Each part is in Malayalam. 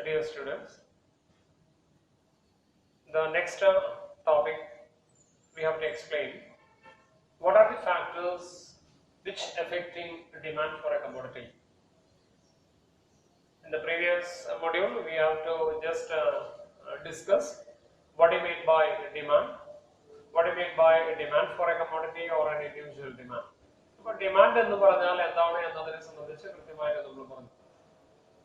dear students. The next topic we have to explain what are the factors which affecting demand for a commodity. In the previous module, we have to just discuss what do you mean by demand, what do you mean by demand for a commodity or an individual demand. But demand എന്ന് പറഞ്ഞാൽ എന്താണ് എന്നതിനെ സംബന്ധിച്ച് കൃത്യമായിട്ട് നമ്മൾ പറഞ്ഞു.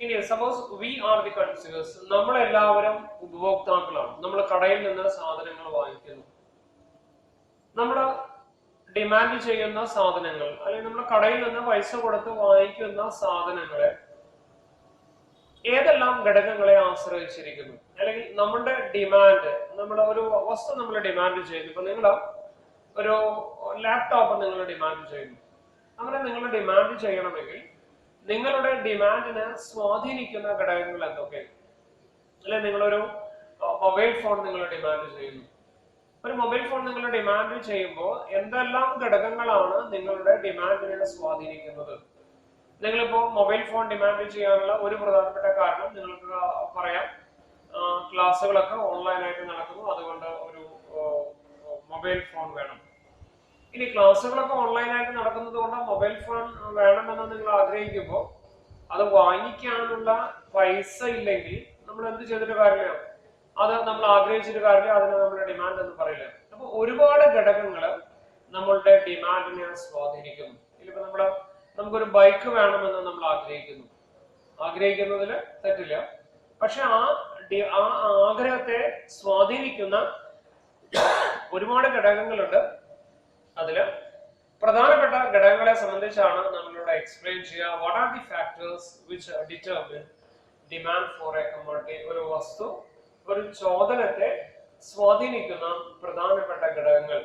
ഇനി suppose V are the consumers, നമ്മളെല്ലാവരും ഉപഭോക്താക്കളാണ്. നമ്മൾ കടയിൽ നിന്ന് സാധനങ്ങൾ വാങ്ങിക്കുന്നു. നമ്മൾ ഡിമാൻഡ് ചെയ്യുന്ന സാധനങ്ങൾ അല്ലെങ്കിൽ നമ്മൾ കടയിൽ നിന്ന് പൈസ കൊടുത്ത് വാങ്ങിക്കുന്ന സാധനങ്ങളെ ഏതെല്ലാം ഘടകങ്ങളെ ആശ്രയിച്ചിരിക്കുന്നു, അല്ലെങ്കിൽ നമ്മുടെ ഡിമാൻഡ്, നമ്മുടെ ഒരു വസ്തു നമ്മൾ ഡിമാൻഡ് ചെയ്യുന്നു. ഇപ്പൊ നിങ്ങൾ ഒരു ലാപ്ടോപ്പ് നിങ്ങൾ ഡിമാൻഡ് ചെയ്യുന്നു. അങ്ങനെ നിങ്ങൾ ഡിമാൻഡ് ചെയ്യണമെങ്കിൽ നിങ്ങളുടെ ഡിമാൻഡിനെ സ്വാധീനിക്കുന്ന ഘടകങ്ങൾ എന്തൊക്കെ? അല്ലെ, നിങ്ങളൊരു മൊബൈൽ ഫോൺ നിങ്ങൾ ഡിമാൻഡ് ചെയ്യുന്നു. ഒരു മൊബൈൽ ഫോൺ നിങ്ങൾ ഡിമാൻഡ് ചെയ്യുമ്പോൾ എന്തെല്ലാം ഘടകങ്ങളാണ് നിങ്ങളുടെ ഡിമാൻഡിനെ സ്വാധീനിക്കുന്നത്? നിങ്ങളിപ്പോ മൊബൈൽ ഫോൺ ഡിമാൻഡ് ചെയ്യാനുള്ള ഒരു പ്രധാനപ്പെട്ട കാരണം നിങ്ങൾക്ക് പറയാം, ക്ലാസ്സുകളൊക്കെ ഓൺലൈനായിട്ട് നടക്കുന്നു, അതുകൊണ്ട് ഒരു മൊബൈൽ ഫോൺ വേണം. ഇനി ക്ലാസ്സുകളൊക്കെ ഓൺലൈനായിട്ട് നടക്കുന്നത് കൊണ്ട് മൊബൈൽ ഫോൺ വേണമെന്ന് നിങ്ങൾ ആഗ്രഹിക്കുമ്പോൾ അത് വാങ്ങിക്കാനുള്ള പൈസ ഇല്ലെങ്കിൽ നമ്മൾ എന്ത് ചെയ്തിട്ട് കാര്യമില്ല, അത് നമ്മൾ ആഗ്രഹിച്ചിട്ട് കാര്യമില്ല, അതിന് നമ്മുടെ ഡിമാൻഡ് എന്ന് പറയില്ല. അപ്പൊ ഒരുപാട് ഘടകങ്ങൾ നമ്മളുടെ ഡിമാൻഡിനെ സ്വാധീനിക്കുന്നു. ഇതിലിപ്പോ നമുക്കൊരു ബൈക്ക് വേണമെന്ന് നമ്മൾ ആഗ്രഹിക്കുന്നതിൽ തെറ്റില്ല. പക്ഷെ ആ ആഗ്രഹത്തെ സ്വാധീനിക്കുന്ന ഒരുപാട് ഘടകങ്ങളുണ്ട്. അതില് പ്രധാനപ്പെട്ട ഘടകങ്ങളെ സംബന്ധിച്ചാണ് നമ്മളിവിടെ എക്സ്പ്ലെയിൻ ചെയ്യുക. What are the factors which determine demand for A commodity? ഒരു വസ്തു, ഒരു ചോദനത്തെ സ്വാധീനിക്കുന്ന പ്രധാനപ്പെട്ട ഘടകങ്ങൾ.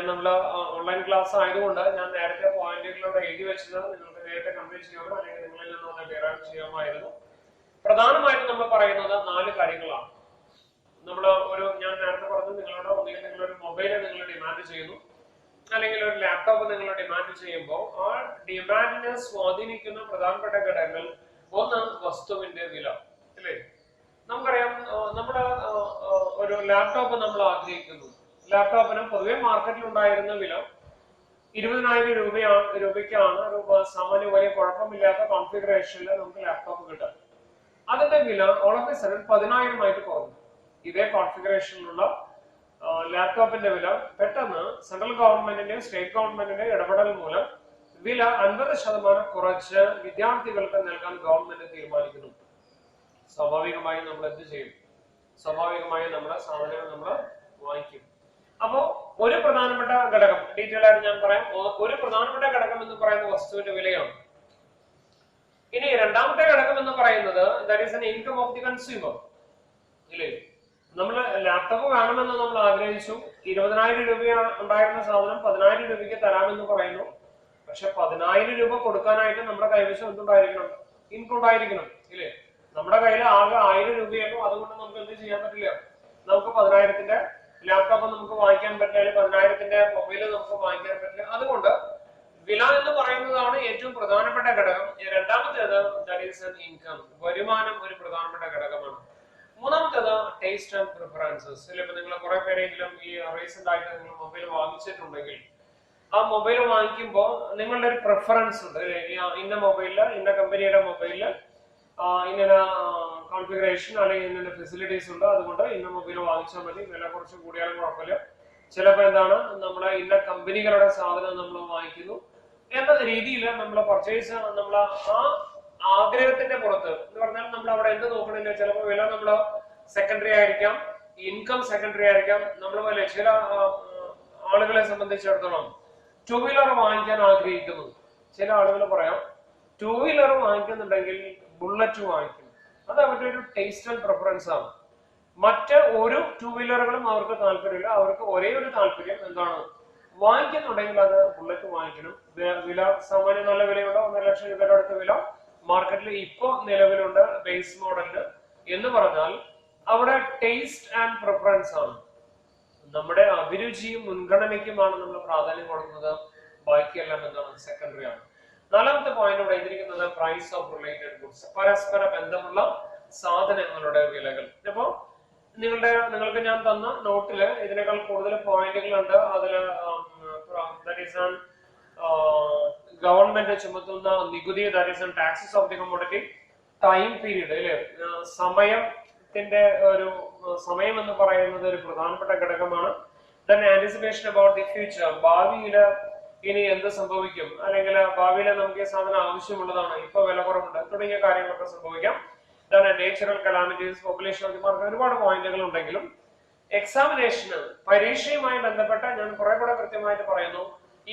നമ്മൾ ഓൺലൈൻ ക്ലാസ് ആയതുകൊണ്ട് ഞാൻ നേരത്തെ പോയിന്റുകളിലൂടെ എഴുതി വെച്ചത് നിങ്ങൾക്ക് നേരത്തെ കംപ്ലീറ്റ് ചെയ്യാമോ, അല്ലെങ്കിൽ നിങ്ങളിൽ നിന്ന് ഒന്ന് ഡിറൈവ് ചെയ്യാമായിരുന്നു. പ്രധാനമായിട്ടും നമ്മൾ പറയുന്നത് 4 കാര്യങ്ങളാണ്. ഞാൻ നേരത്തെ പറഞ്ഞു, നിങ്ങളോട് ഒന്നുകിൽ നിങ്ങളൊരു മൊബൈല് നിങ്ങൾ ഡിമാൻഡ് ചെയ്യുന്നു, അല്ലെങ്കിൽ ഒരു ലാപ്ടോപ്പ് നിങ്ങൾ ഡിമാൻഡ് ചെയ്യുമ്പോൾ ആ ഡിമാൻഡിനെ സ്വാധീനിക്കുന്ന പ്രധാനപ്പെട്ട ഘടകങ്ങൾ, ഒന്ന് വസ്തുവിന്റെ വില, അല്ലേ? നമുക്കറിയാം, നമ്മുടെ ഒരു ലാപ്ടോപ്പ് നമ്മൾ ആഗ്രഹിക്കുന്നു. ലാപ്ടോപ്പിന് പൊതുവെ മാർക്കറ്റിൽ ഉണ്ടായിരുന്ന വില 20,000 രൂപയ്ക്കാണ് ഒരു സാമാന്യ വലിയ കുഴപ്പമില്ലാത്ത കോൺഫിഗറേഷനിൽ നമുക്ക് ലാപ്ടോപ്പ് കിട്ടും. അതിന്റെ വില ഓൾ ഓഫ് എ സഡൻ 10,000 ആയിട്ട് കുറഞ്ഞു. ഇതേ കോൺഫിഗറേഷനിലുള്ള ലാപ്ടോപ്പിന്റെ വില പെട്ടെന്ന് സെൻട്രൽ ഗവൺമെന്റിന്റെയും സ്റ്റേറ്റ് ഗവൺമെന്റിന്റെയും ഇടപെടൽ മൂലം വില 50% കുറച്ച് വിദ്യാർത്ഥികൾക്ക് നൽകാൻ ഗവൺമെന്റ് തീരുമാനിക്കുന്നു. സ്വാഭാവികമായും നമ്മൾ എന്ത് ചെയ്യും? സ്വാഭാവികമായും നമ്മുടെ സാധനങ്ങൾ നമ്മൾ വാങ്ങിക്കും. അപ്പോ ഒരു പ്രധാനപ്പെട്ട ഘടകം, ഡീറ്റെയിൽ ആയിട്ട് ഞാൻ പറയാം. ഒരു പ്രധാനപ്പെട്ട ഘടകം എന്ന് പറയുന്ന വസ്തുവിന്റെ വിലയാണ്. ഇനി രണ്ടാമത്തെ ഘടകം എന്ന് പറയുന്നത് that is an income of the consumer, ഇല്ലേ? നമ്മൾ ലാപ്ടോപ്പ് വേണമെന്ന് നമ്മൾ ആഗ്രഹിച്ചു. 20,000 രൂപ ഉണ്ടായിരുന്ന സാധനം 10,000 രൂപയ്ക്ക് തരാമെന്ന് പറയുന്നു. പക്ഷെ 10,000 രൂപ കൊടുക്കാനായിട്ട് നമ്മുടെ കൈവശം എന്തുണ്ടായിരിക്കണം? ഇൻകം ഉണ്ടായിരിക്കണം, ഇല്ലേ? നമ്മുടെ കയ്യിൽ ആകെ 1000 രൂപയുള്ളൂ. അതുകൊണ്ട് നമുക്ക് എന്ത് ചെയ്യാൻ പറ്റില്ല? നമുക്ക് 10,000ന്റെ ലാപ്ടോപ്പ് നമുക്ക് വാങ്ങിക്കാൻ പറ്റില്ല, അല്ലെങ്കിൽ 10,000ന്റെ മൊബൈല് നമുക്ക് വാങ്ങിക്കാൻ പറ്റില്ല. അതുകൊണ്ട് വില എന്ന് പറയുന്നതാണ് ഏറ്റവും പ്രധാനപ്പെട്ട ഘടകം. രണ്ടാമത്തേത് ദാറ്റ് ഈസ് ആൻ ഇൻകം, വരുമാനം ഒരു പ്രധാനപ്പെട്ട ഘടകമാണ്. മൂന്നാമത്തേത് ടേസ്റ്റ് ആൻഡ് പ്രിഫറൻസസ്. ഇപ്പൊ നിങ്ങൾ കുറെ പേരെങ്കിലും ഈ റീസെന്റ് ആയിട്ട് നിങ്ങൾ മൊബൈൽ വാങ്ങിച്ചിട്ടുണ്ടെങ്കിൽ ആ മൊബൈൽ വാങ്ങിക്കുമ്പോൾ നിങ്ങളുടെ ഒരു പ്രിഫറൻസ് ഉണ്ട്. ഇന്ന മൊബൈലില്, ഇന്ന കമ്പനിയുടെ മൊബൈലില് ഇങ്ങനെ കോൺഫിഗറേഷൻ അല്ലെങ്കിൽ ഇന്ന ഫെസിലിറ്റീസ് ഉണ്ട്, അതുകൊണ്ട് ഇന്ന മൊബൈൽ വാങ്ങിച്ചാൽ മതി, വില കുറച്ച് കൂടിയാലും കുഴപ്പമില്ല. ചിലപ്പോൾ എന്താണ്, നമ്മളെ ഇന്ന കമ്പനികളുടെ സാധനം നമ്മൾ വാങ്ങിക്കുന്നു എന്ന രീതിയിൽ നമ്മൾ പർച്ചേസ്, നമ്മൾ ആ ആഗ്രഹത്തിന്റെ പുറത്ത് എന്ന് പറഞ്ഞാൽ നമ്മൾ അവിടെ എന്ത് നോക്കണില്ല. ചിലപ്പോൾ വില നമ്മൾ സെക്കൻഡറി ആയിരിക്കാം, ഇൻകം സെക്കൻഡറി ആയിരിക്കാം. നമ്മൾ ചില ആളുകളെ സംബന്ധിച്ചിടത്തോളം 2 വീലർ വാങ്ങിക്കാൻ ആഗ്രഹിക്കുന്നു. ചില ആളുകൾ പറയാം 2 വീലർ വാങ്ങിക്കുന്നുണ്ടെങ്കിൽ ബുള്ളറ്റ് വാങ്ങിക്കും. അത് അവരുടെ ഒരു ടേസ്റ്റ് ആൻഡ് പ്രിഫറൻസ് ആണ്. മറ്റ് ഒരു 2 വീലറുകളും അവർക്ക് താല്പര്യമില്ല. അവർക്ക് ഒരേ ഒരു താല്പര്യം എന്താണ്? വാങ്ങിക്കുന്നുണ്ടെങ്കിൽ അത് ബുള്ളറ്റ് വാങ്ങിക്കണം. വില സാമാന്യം നല്ല വിലയുണ്ട്, 1.5 ലക്ഷം രൂപയുടെ അടുത്ത വില മാർക്കറ്റിൽ ഇപ്പൊ നിലവിലുണ്ട് ബേസ് മോഡലിന്. എന്ന് പറഞ്ഞാൽ അവിടെ ടേസ്റ്റ് ആൻഡ് പ്രിഫറൻസ് ആണ്, നമ്മുടെ അഭിരുചിയും മുൻഗണനയ്ക്കുമാണ് നമ്മൾ പ്രാധാന്യം കൊടുക്കുന്നത്. ബാക്കിയെല്ലാം എന്താണ്? സെക്കൻഡറി ആണ്. നാലാമത്തെ പോയിന്റ് ഇവിടെ എഴുതിയിരിക്കുന്നത് പ്രൈസ് ഓഫ് റിലേറ്റഡ് ഗുഡ്സ്, പരസ്പര ബന്ധമുള്ള സാധനങ്ങളുടെ വിലകൾ. അപ്പോ നിങ്ങൾക്ക് ഞാൻ തന്ന നോട്ടില് ഇതിനേക്കാൾ കൂടുതൽ പോയിന്റുകളുണ്ട്. അതില് ഗവൺമെന്റ് ചുമത്തുന്ന നികുതി, that is taxes of the commodity, time period അല്ലെ, സമയത്തിന്റെ ഒരു സമയം എന്ന് പറയുന്നത് ഒരു പ്രധാനപ്പെട്ട ഘടകമാണ്. Then anticipation about the future, ഭാവിയിൽ ഇനി എന്ത് സംഭവിക്കും, അല്ലെങ്കിൽ ഭാവിയിൽ നമുക്ക് ഈ സാധനം ആവശ്യമുള്ളതാണ്, ഇപ്പൊ വില കുറവുണ്ട് തുടങ്ങിയ കാര്യങ്ങളൊക്കെ സംഭവിക്കാം. Natural calamities, population of the market, ഒരുപാട് പോയിന്റുകൾ ഉണ്ടെങ്കിലും എക്സാമിനേഷന് പരീക്ഷയുമായി ബന്ധപ്പെട്ട ഞാൻ കുറെ കൂടെ കൃത്യമായിട്ട് പറയുന്നു,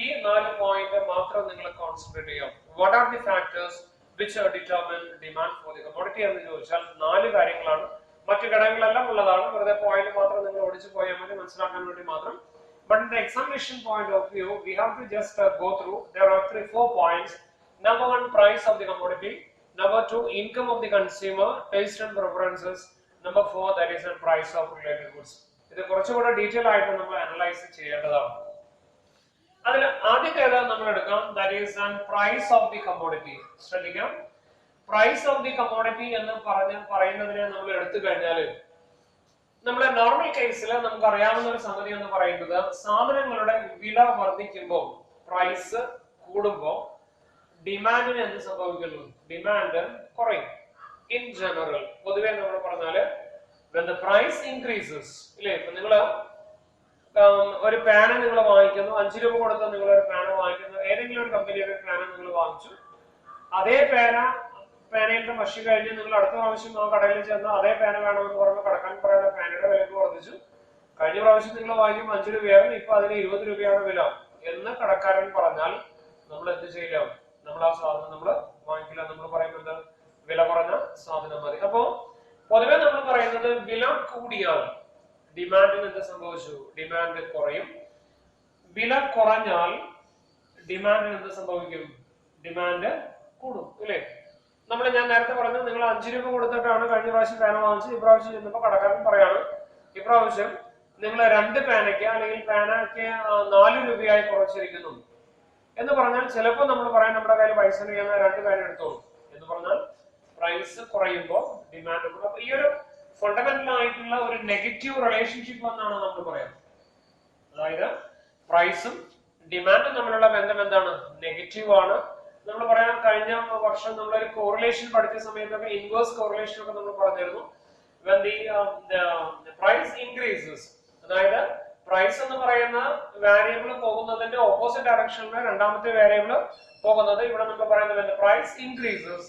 ഈ 4 പോയിന്റ് മാത്രം നിങ്ങൾ കോൺസെൻട്രേറ്റ് ചെയ്യാം. What are the factors which determine demand for the commodity എന്ന് ചോദിച്ചാൽ 4 കാര്യങ്ങളാണ്. മറ്റു ഘടകങ്ങളെല്ലാം ഉള്ളതാണ്, വെറുതെ പോയിന്റ് മാത്രം നിങ്ങൾ ഓടിച്ചു പോയാൽ മതി, മനസ്സിലാക്കാൻ വേണ്ടി മാത്രം. But in the examination point of view, we have to just go through. There are 3-4 points. Number 1, price of the commodity. Number 2, income of the consumer, taste and preferences. Number 4, that is the price of related goods. ഇത് കുറച്ചുകൂടെ ഡീറ്റെയിൽ ആയിട്ട് നമ്മൾ അനലൈസ് ചെയ്യേണ്ടതാണ്. അതിൽ ആദ്യത്തേത് നമ്മൾ എടുക്കാം, that is the price of the commodity. ശ്രദ്ധിക്കാം, പ്രൈസ് ഓഫ് ദി കമ്മോഡിറ്റി എന്ന് പറയുന്നതിനെ നമ്മൾ എടുത്തു കഴിഞ്ഞാൽ നമ്മുടെ നോർമൽ കേസിൽ നമുക്ക് അറിയാവുന്ന ഒരു സംഗതി എന്ന് പറയുന്നത്, സാധനങ്ങളുടെ വില വർദ്ധിക്കുമ്പോൾ, പ്രൈസ് കൂടുമ്പോൾ ഡിമാൻഡിന് എന്ത് സംഭവിക്കുന്നു? ഡിമാൻഡ് കുറയും. ഇൻ ജനറൽ പൊതുവെ നമ്മൾ പറഞ്ഞാല് when the price increases, ഇല്ലേ, ഇപ്പൊ നിങ്ങള് ഒരു പാന നിങ്ങൾ വാങ്ങിക്കുന്നു, 5 രൂപ കൊടുത്ത് നിങ്ങൾ ഒരു പാന വാങ്ങിക്കുന്നു, ഏതെങ്കിലും ഒരു കമ്പനിയുടെ പാന നിങ്ങൾ വാങ്ങിച്ചു, അതേ പേനയുടെ മഷി കഴിഞ്ഞ് നിങ്ങൾ അടുത്ത പ്രാവശ്യം ആ കടയിൽ ചെന്ന് അതേ പേന വേണമെന്ന് പറഞ്ഞ് കടക്കാൻ പറയുന്ന പേനയുടെ വിലക്ക് വർദ്ധിച്ചു. കഴിഞ്ഞ പ്രാവശ്യം നിങ്ങൾ വാങ്ങിക്കും 5 രൂപയായിരുന്നു, ഇപ്പൊ അതിന് 20 രൂപയാണ് വില എന്ന് കടക്കാരൻ പറഞ്ഞാൽ നമ്മൾ എന്ത് ചെയ്യില്ല? നമ്മൾ ആ സാധനം നമ്മൾ വാങ്ങിക്കില്ല. നമ്മൾ പറയുന്നത് വില കുറഞ്ഞ സാധനം മതി. അപ്പോ പൊതുവെ നമ്മൾ പറയുന്നത് വില കൂടിയാൽ ഡിമാൻഡിന് എന്ത് സംഭവിച്ചു? ഡിമാൻഡ് കുറയും. വില കുറഞ്ഞാൽ ഡിമാൻഡിന് എന്ത് സംഭവിക്കും? ഡിമാൻഡ് കൂടും, ഇല്ലേ? ഞാൻ നേരത്തെ പറഞ്ഞു, നിങ്ങൾ 5 രൂപ കൊടുത്തിട്ടാണ് കഴിഞ്ഞ പ്രാവശ്യം പേന വാങ്ങിച്ചത്, ഇപ്രാവശ്യം ചെന്നപ്പോൾ കടക്കാരൻ പറയാണ് ഇപ്രാവശ്യം നിങ്ങൾ 2 പേനയ്ക്ക് അല്ലെങ്കിൽ പേനയ്ക്ക് 4 രൂപയായി കുറച്ചിരിക്കുന്നു എന്ന് പറഞ്ഞാൽ ചിലപ്പോൾ നമ്മൾ പറയാൻ നമ്മുടെ കയ്യിൽ പൈസ ചെയ്യുന്ന 2 പേന എടുത്തോളൂ എന്ന് പറഞ്ഞാൽ പ്രൈസ് കുറയുമ്പോൾ ഡിമാൻഡ് കൂടും. അപ്പൊ ഈ ഒരു ഫണ്ടമെന്റൽ ആയിട്ടുള്ള ഒരു നെഗറ്റീവ് റിലേഷൻഷിപ്പ് എന്നാണ് നമ്മൾ പറയുന്നത്. അതായത് പ്രൈസും ഡിമാൻഡും തമ്മിലുള്ള ബന്ധം എന്താണ്? നെഗറ്റീവ് ആണ്. നമ്മൾ പറയാൻ കഴിഞ്ഞ വർഷം നമ്മളൊരു കോറിലേഷൻ പഠിച്ച സമയത്തൊക്കെ ഇൻവേഴ്സ് കോറിലേഷൻ ഒക്കെ നമ്മൾ പറഞ്ഞിരുന്നു. when the price increases, അതായത് പ്രൈസ് എന്ന് പറയുന്ന വാരിയബിൾ പോകുന്നതിന്റെ ഓപ്പോസിറ്റ് ഡയറക്ഷനിൽ രണ്ടാമത്തെ വാരിയബിൾ പോകുന്നത്. ഇവിടെ നമ്മൾ പറയുന്നത് when the price increases,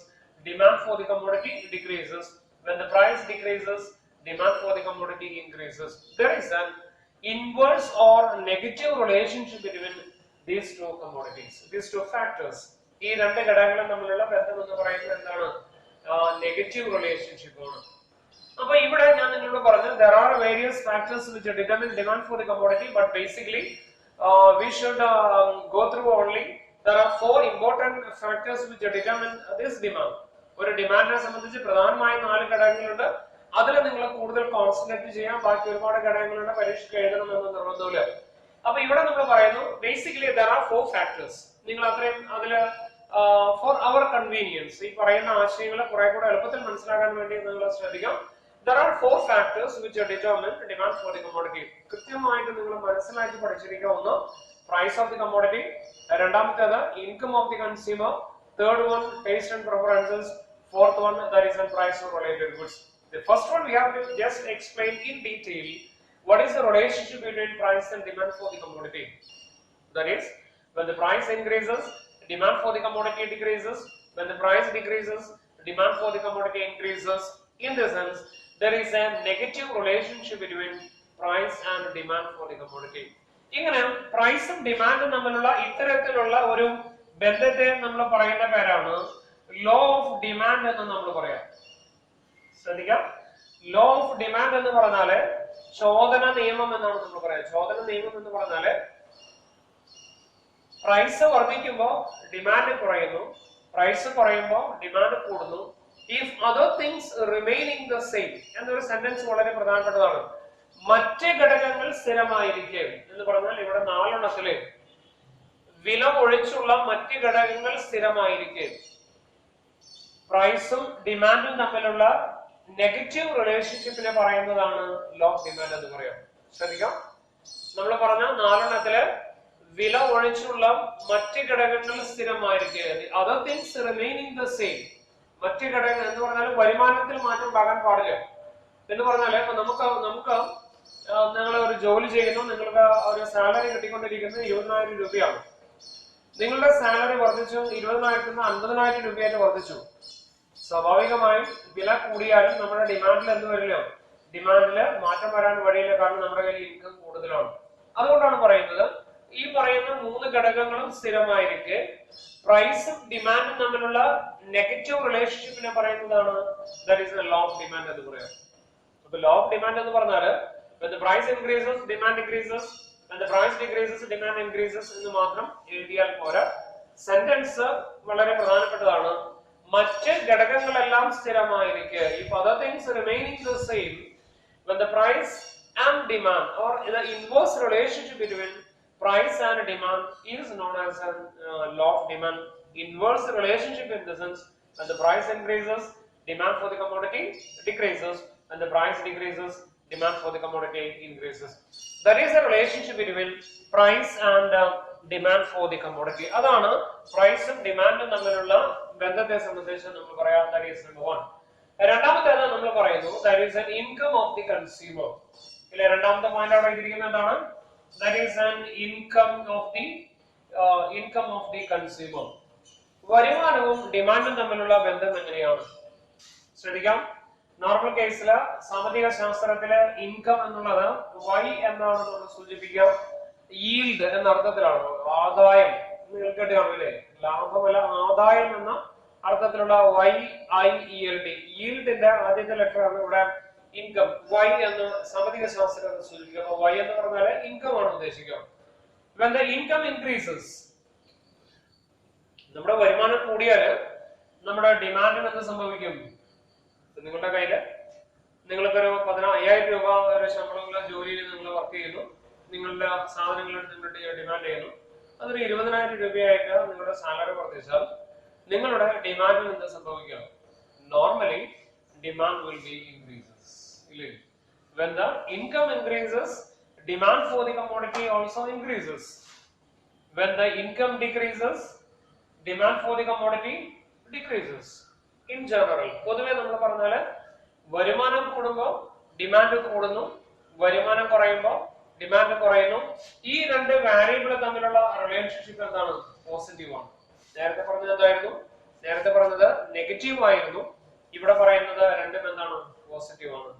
demand for the commodity decreases. When the price decreases, demand for the commodity increases. There is an inverse or negative relationship between these two commodities, these two factors. ഈ 2 ഘടകങ്ങളും തമ്മിലുള്ള ബന്ധം എന്ന് പറയുന്നത് എന്താണ്? നെഗറ്റീവ് റിലേഷൻഷിപ്പ് ആണ്. അപ്പൊ ഇവിടെ ഞാൻ നിങ്ങളോട് പറഞ്ഞു, there are various factors which determine demand for the commodity, but basically we should go through only. There are 4 important factors which determine this demand. ഒരു ഡിമാൻഡിനെ സംബന്ധിച്ച് പ്രധാനമായും 4 ഘടകങ്ങളുണ്ട്. അതിൽ നിങ്ങൾ കൂടുതൽ കോൺസെൻട്രേറ്റ് ചെയ്യാം. ബാക്കി ഒരുപാട് ഘടകങ്ങളുണ്ട്, പരീക്ഷയ്ക്ക് എഴുതണമെന്ന് നിർബന്ധമില്ല. അപ്പൊ ഇവിടെ നമ്മൾ പറയുന്നു ബേസിക്കലി there are 4 factors. നിങ്ങൾ അത്രയും അതില് ഫോർ അവർ കൺവീനിയൻസ് ഈ പറയുന്ന ആശയങ്ങളെ കുറെ കൂടെ എളുപ്പത്തിൽ മനസ്സിലാക്കാൻ വേണ്ടി നിങ്ങൾ ശ്രദ്ധിക്കാം. There are 4 factors which determine demand for the commodity. കൃത്യമായിട്ട് നിങ്ങൾ മനസ്സിലാക്കി പഠിച്ചിരിക്കുക. ഒന്ന്, price of the commodity. രണ്ടാമത്തേത്, income of the consumer. Third one, taste and preferences. Fourth one, that is the price of related goods. The first one we have to just explain in detail what is the relationship between price and demand for the commodity. That is, when the price increases, demand for the commodity decreases. When the price decreases, demand for the commodity increases. In this sense, there is a negative relationship between price and demand for the commodity. ഇങ്ങനെ പ്രൈസും ഡിമാൻഡും തമ്മിലുള്ള ഇത്തരത്തിലുള്ള ഒരു ബന്ധത്തെ നമ്മൾ പറയുന്ന പേരാണ് ലോ ഓഫ് ഡിമാൻഡ് എന്ന് നമ്മൾ പറയാം. ശ്രദ്ധിക്കാം, ലോ ഓഫ് ഡിമാൻഡ് എന്ന് പറഞ്ഞാല് ചോദന നിയമം എന്നാണ് നമ്മൾ പറയാം. ചോദന നിയമം എന്ന് പറഞ്ഞാല് പ്രൈസ് വർദ്ധിക്കുമ്പോൾ ഡിമാൻഡ് കുറയുന്നു, പ്രൈസ് കുറയുമ്പോൾ ഡിമാൻഡ് കൂടുന്നു. If other things remaining the same എന്നൊരു സെന്റൻസ് വളരെ പ്രധാനപ്പെട്ടതാണ്. മറ്റ് ഘടകങ്ങൾ സ്ഥിരമായിരിക്കും എന്ന് പറഞ്ഞാൽ ഇവിടെ 4 എണ്ണത്തില് വില ഒഴിച്ചുള്ള മറ്റ് ഘടകങ്ങൾ സ്ഥിരമായിരിക്കും. പ്രൈസും ഡിമാൻഡും തമ്മിലുള്ള നെഗറ്റീവ് റിലേഷൻഷിപ്പിനെ പറയുന്നതാണ് ലോ ഓഫ് ഡിമാൻഡ് എന്ന് പറയാം. ശ്രദ്ധിക്കാം, നമ്മൾ പറഞ്ഞ നാലെണ്ണത്തില് വില ഒഴിച്ചുള്ള മറ്റ് ഘടകങ്ങൾ സ്ഥിരമായിരിക്കുക, other things remaining the same. മറ്റ് ഘടകങ്ങൾ എന്ന് പറഞ്ഞാൽ വരുമാനത്തിൽ മാറ്റം ഉണ്ടാകാൻ പാടില്ല എന്ന് പറഞ്ഞാല് ഇപ്പൊ നമുക്ക് നിങ്ങൾ ഒരു ജോലി ചെയ്യുന്നു, നിങ്ങൾക്ക് ഒരു സാലറി കിട്ടിക്കൊണ്ടിരിക്കുന്നത് 20,000 രൂപയാണ്. നിങ്ങളുടെ സാലറി വർദ്ധിച്ചു, 20,000 നിന്ന് 50,000 രൂപയായിട്ട് വർദ്ധിച്ചു. സ്വാഭാവികമായും വില കൂടിയാലും നമ്മുടെ ഡിമാൻഡിൽ എന്ത് വരില്ല, ഡിമാൻഡില് മാറ്റം വരാൻ വഴിയില്ല, കാരണം നമ്മുടെ കയ്യിൽ ഇൻകം കൂടുതലാണ്. അതുകൊണ്ടാണ് പറയുന്നത് ഈ പറയുന്ന മൂന്ന് ഘടകങ്ങളും സ്ഥിരമായിരിക്കെ പ്രൈസും ഡിമാൻഡും തമ്മിലുള്ള നെഗറ്റീവ് റിലേഷൻഷിപ്പിനെ പറയുന്നതാണ് that is the law of demand എന്ന് പറയാം. അപ്പൊ ലോ ഓഫ് ഡിമാൻഡ് എന്ന് പറഞ്ഞാൽ when the price increases demand decreases, when the price decreases demand increases എന്ന് മാത്രം എഴുതിയാൽ പോരാ. സെന്റൻസ് വളരെ പ്രധാനപ്പെട്ടതാണ്. മറ്റ് ഘടകങ്ങളെല്ലാം സ്ഥിരമായിരിക്കെ, if other things remaining the same, when the price and demand or the inverse relationship between price and demand is known as a law of demand. Inverse relationship in the sense when the price increases demand for the commodity decreases, when the price decreases demand for the commodity increases. There is a relationship between price and demand for the commodity. അതാണ് പ്രൈസും ഡിമാൻഡും തമ്മിലുള്ള ബന്ധത്തെ സംബന്ധിച്ച് നമ്മൾ പറയാം. that is number 1. രണ്ടാമത്തേത് നമ്മൾ പറയുന്നു that is an income of the consumer. ഇല്ലേ, രണ്ടാമത്തെ പോയിന്റ് അവിടെ എഴുതിയിരിക്കുന്നത് എന്താണ്? that is an income of the consumer. വരുമാനവും ഡിമാൻഡും തമ്മിലുള്ള ബന്ധം എങ്ങനെയാണ്? ശ്രദ്ധിക്കാം, നോർമൽ കേസില് സാമ്പത്തിക ശാസ്ത്രത്തില് ഇൻകം എന്നുള്ളത് വൈ എന്നാണ് നമ്മൾ സൂചിപ്പിക്കുക. ഈൽഡ് എന്ന അർത്ഥത്തിലാണ്, ആദായം. നിങ്ങൾ കേട്ട് കാണില്ലേ, ലാഭമല്ല ആദായം എന്ന അർത്ഥത്തിലുള്ള YIELD. ഈൽഡിന്റെ ആദ്യത്തെ ലെറ്റർ ആണ് ഇവിടെ ഇൻകം. വൈ എന്ന് സാമ്പത്തിക ശാസ്ത്രത്തിൽ സൂചിപ്പിക്കുക. വൈ എന്ന് പറഞ്ഞാൽ ഇൻകം ആണ് ഉദ്ദേശിക്കുക. when the income increases, നമ്മുടെ വരുമാനം കൂടിയാല് നമ്മുടെ ഡിമാൻഡിന് എന്ത് സംഭവിക്കും? നിങ്ങളുടെ കയ്യില് നിങ്ങൾക്കൊരു 15,000 രൂപ ഒരു ശമ്പളമുള്ള ജോലിയിൽ നിങ്ങൾ വർക്ക് ചെയ്യുന്നു, നിങ്ങളുടെ സാധനങ്ങൾ നിങ്ങൾ ഡിമാൻഡ് ചെയ്യുന്നു, അതൊരു 20,000 രൂപയായിട്ട് നിങ്ങളുടെ സാലറി വർദ്ധിച്ചാൽ നിങ്ങളുടെ ഡിമാൻഡിൽ എന്ത് സംഭവിക്കുക? Normally demand will be increases. ഇല്ലേ, when the income increases demand for the commodity also increases. when the income decreases demand for the commodity decreases. in general പൊതുവെ നമ്മൾ പറഞ്ഞാൽ വരുമാനം കൂടുമ്പോൾ ഡിമാൻഡ് കൂടുന്നു, വരുമാനം കുറയുമ്പോൾ ഡിമാൻഡ് കുറയുന്നു. ഈ രണ്ട് വാരിയബിൾ തമ്മിലുള്ള റിലേഷൻഷിപ്പ് എന്താണ്? പോസിറ്റീവ് ആണ്. നേരത്തെ പറഞ്ഞത് എന്തായിരുന്നു? നേരത്തെ പറഞ്ഞത് നെഗറ്റീവ് ആയിരുന്നു. ഇവിടെ പറയുന്നത് രണ്ടും എന്താണ്? പോസിറ്റീവ് ആണ്.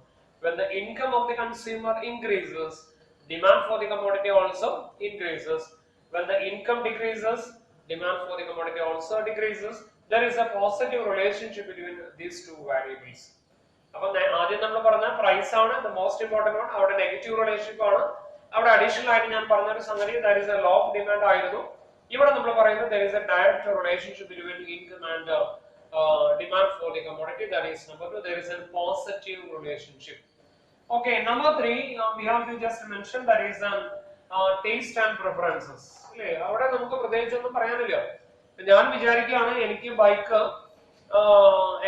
when the income of the consumer increases demand for the commodity also increases. when the income decreases demand for the commodity also decreases. there is a positive relationship between these two variables. അപ്പോൾ ആദ്യം നമ്മൾ പറഞ്ഞ പ്രൈസ് ആണ് the most important one. അവിടെ നെഗറ്റീവ് റിലേഷൻഷിപ്പ് ആണ്. അവിടെ അഡീഷണൽ ആയിട്ട് ഞാൻ പറഞ്ഞൊരു സംഗതി that is a law of demand ആയിരുന്നു. ഇവിടെ നമ്മൾ പറയുന്നത് there is a direct relationship between income and demand for the commodity. that is number 2. there is a positive relationship. Okay, number 3 we have to just mention that is taste and preferences. അല്ലേ, അവിടെ നമുക്ക് പ്രത്യേകിച്ച് ഒന്നും പറയാനില്ല. ഞാൻ വിചാരിക്കുകയാണ് എനിക്ക് ബൈക്ക്